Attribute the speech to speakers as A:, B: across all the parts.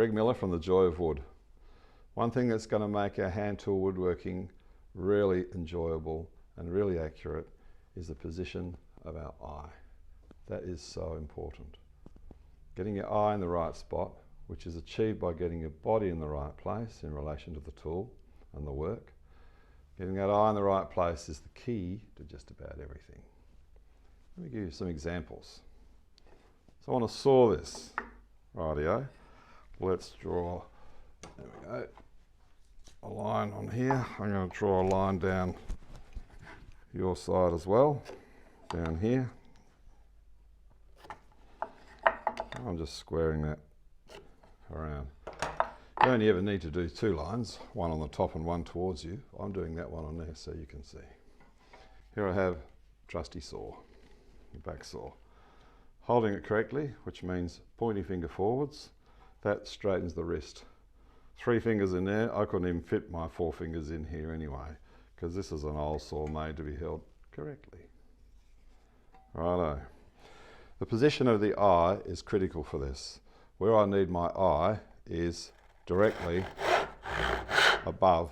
A: Greg Miller from The Joy of Wood. One thing that's going to make our hand tool woodworking really enjoyable and really accurate is the position of our eye. That is so important. Getting your eye in the right spot, which is achieved by getting your body in the right place in relation to the tool and the work. Getting that eye in the right place is the key to just about everything. Let me give you some examples. So I want to saw this. Rightio. Let's draw, there we go, a line on here. I'm going to draw a line down your side as well, down here. I'm just squaring that around. You only ever need to do two lines, one on the top and one towards you. I'm doing that one on there so you can see. Here I have trusty saw, your back saw. Holding it correctly, which means pointing finger forwards, that straightens the wrist. 3 fingers in there, I couldn't even fit my 4 fingers in here anyway, because this is an old saw made to be held correctly. Righto. The position of the eye is critical for this. Where I need my eye is directly above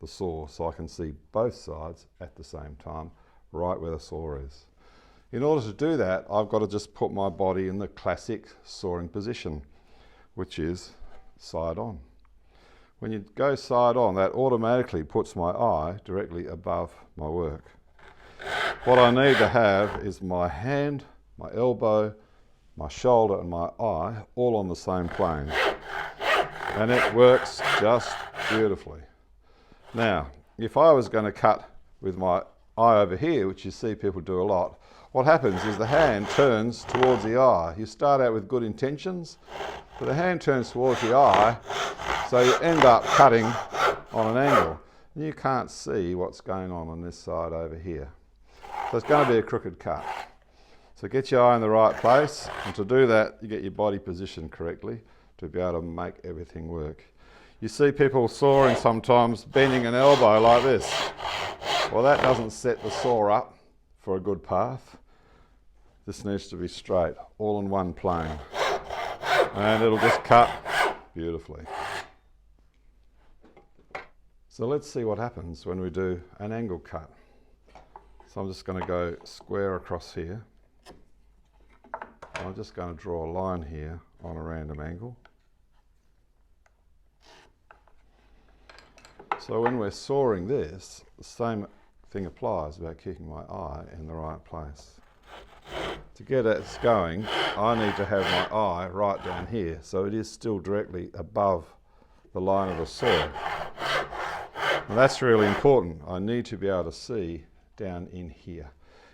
A: the saw, so I can see both sides at the same time, right where the saw is. In order to do that, I've got to just put my body in the classic sawing position, which is side on. When you go side on, that automatically puts my eye directly above my work. What I need to have is my hand, my elbow, my shoulder and my eye all on the same plane. And it works just beautifully. Now, if I was going to cut with my eye over here, which you see people do a lot, what happens is the hand turns towards the eye. You start out with good intentions, but the hand turns towards the eye, so you end up cutting on an angle. And you can't see what's going on this side over here. So it's going to be a crooked cut. So get your eye in the right place, and to do that, you get your body positioned correctly to be able to make everything work. You see people sawing sometimes bending an elbow like this. Well, that doesn't set the saw up for a good path. This needs to be straight, all in one plane. And it'll just cut beautifully. So let's see what happens when we do an angle cut. So I'm just going to go square across here. I'm just going to draw a line here on a random angle. So when we're sawing this, the same thing applies about keeping my eye in the right place. To get it going, I need to have my eye right down here, so it is still directly above the line of the saw. And that's really important. I need to be able to see down in here.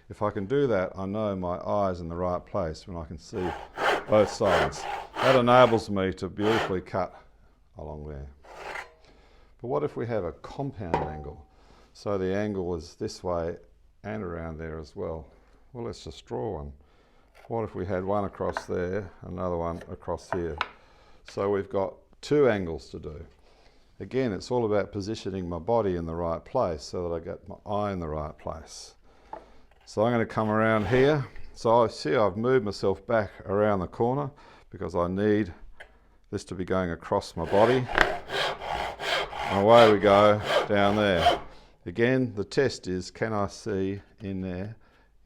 A: If I can do that, I know my eye's in the right place when I can see both sides. That enables me to beautifully cut along there. But what if we have a compound angle? So the angle is this way and around there as well. Well, let's just draw one. What if we had one across there, another one across here? So we've got 2 angles to do. Again, it's all about positioning my body in the right place so that I get my eye in the right place. So I'm going to come around here. So I see I've moved myself back around the corner because I need this to be going across my body. And away we go down there. Again, the test is, can I see in there?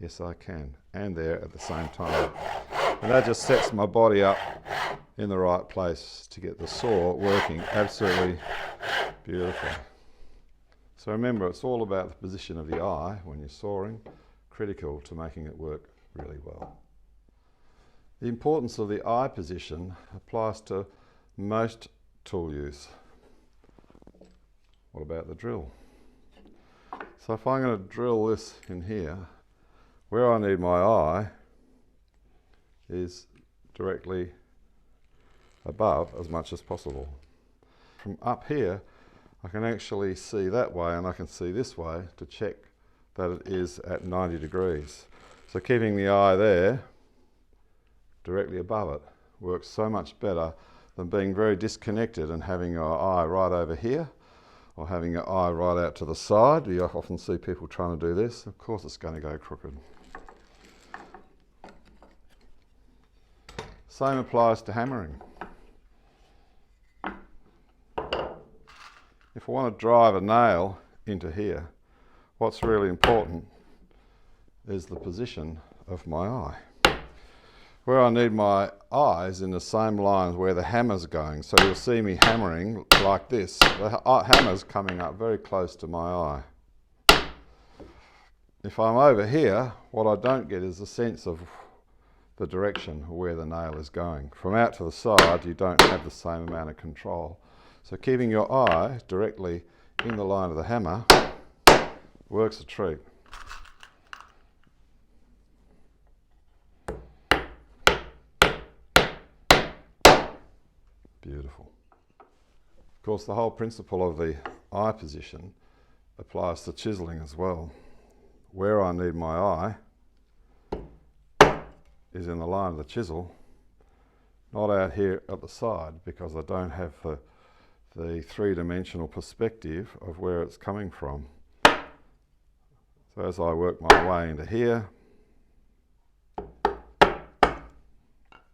A: Yes, I can. And there at the same time. And that just sets my body up in the right place to get the saw working absolutely beautifully. So remember, it's all about the position of the eye when you're sawing, critical to making it work really well. The importance of the eye position applies to most tool use. What about the drill? So if I'm going to drill this in here, where I need my eye is directly above as much as possible. From up here, I can actually see that way and I can see this way to check that it is at 90 degrees. So keeping the eye there, directly above it, works so much better than being very disconnected and having your eye right over here or having your eye right out to the side. You often see people trying to do this. Of course it's going to go crooked. Same applies to hammering. if I want to drive a nail into here, what's really important is the position of my eye. Where I need my eye is in the same line as where the hammer's going. So you'll see me hammering like this. The hammer's coming up very close to my eye. If I'm over here, what I don't get is a sense of the direction of where the nail is going. From out to the side, you don't have the same amount of control. So keeping your eye directly in the line of the hammer works a treat. Beautiful. Of course, the whole principle of the eye position applies to chiseling as well. Where I need my eye is in the line of the chisel, not out here at the side, because I don't have the three-dimensional perspective of where it's coming from. So as I work my way into here,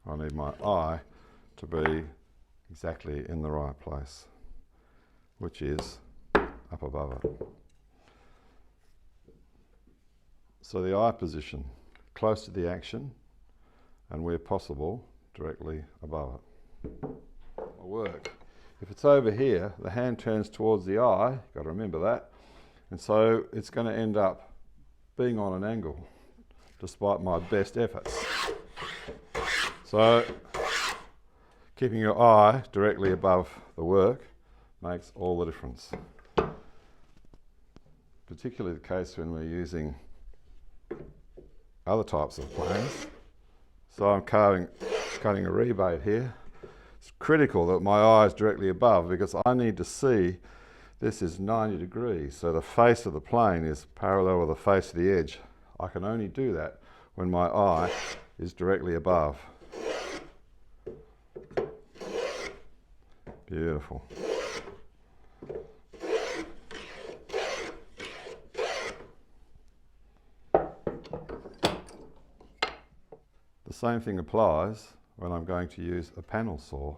A: I need my eye to be exactly in the right place, which is up above it. So the eye position, close to the action, and where possible, directly above it. Will work. If it's over here, the hand turns towards the eye, you've got to remember that, and so it's going to end up being on an angle, despite my best efforts. So keeping your eye directly above the work makes all the difference. Particularly the case when we're using other types of planes. So I'm cutting a rebate here. It's critical that my eye is directly above, because I need to see this is 90 degrees. So the face of the plane is parallel with the face of the edge. I can only do that when my eye is directly above. Beautiful. The same thing applies when I'm going to use a panel saw.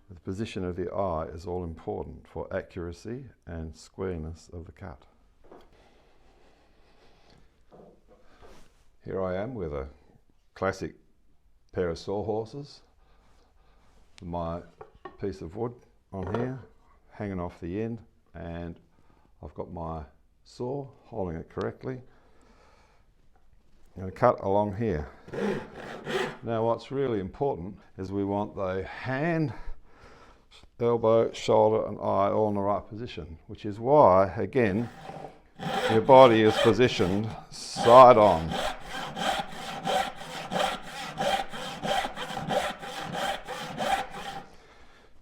A: The position of the eye is all important for accuracy and squareness of the cut. Here I am with a classic pair of sawhorses. My piece of wood on here, hanging off the end, and I've got my saw holding it correctly. I'm going to cut along here. Now what's really important is we want the hand, elbow, shoulder and eye all in the right position, which is why, again, your body is positioned side on.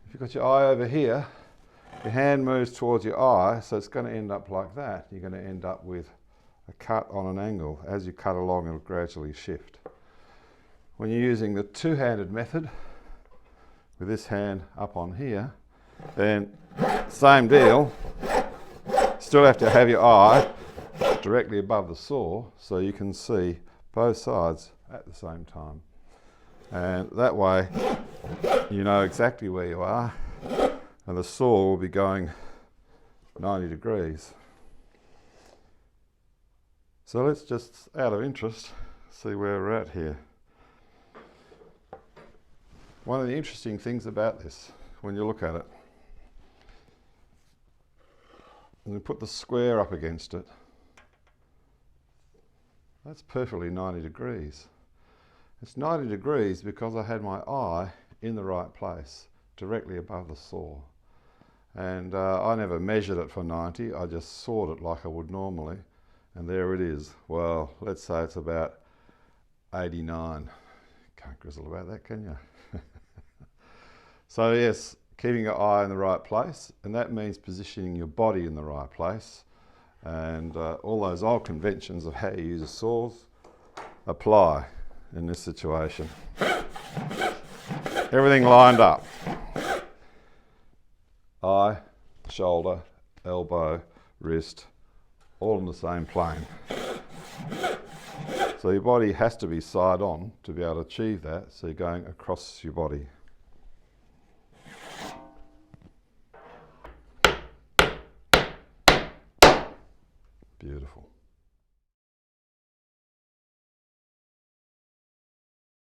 A: If you've got your eye over here, your hand moves towards your eye, so it's going to end up like that. You're going to end up with a cut on an angle. As you cut along, it'll gradually shift. When you're using the two-handed method, with this hand up on here, then same deal. Still have to have your eye directly above the saw so you can see both sides at the same time. And that way you know exactly where you are, and the saw will be going 90 degrees. So let's just, out of interest, see where we're at here. One of the interesting things about this, when you look at it, and we put the square up against it, that's perfectly 90 degrees. It's 90 degrees because I had my eye in the right place, directly above the saw. And I never measured it for 90, I just sawed it like I would normally, and there it is. Well, let's say it's about 89. Can't grizzle about that, can you? So yes, keeping your eye in the right place, and that means positioning your body in the right place, and all those old conventions of how you use saws apply in this situation. Everything lined up. Eye, shoulder, elbow, wrist, all in the same plane. So your body has to be side on to be able to achieve that, so you're going across your body. Beautiful.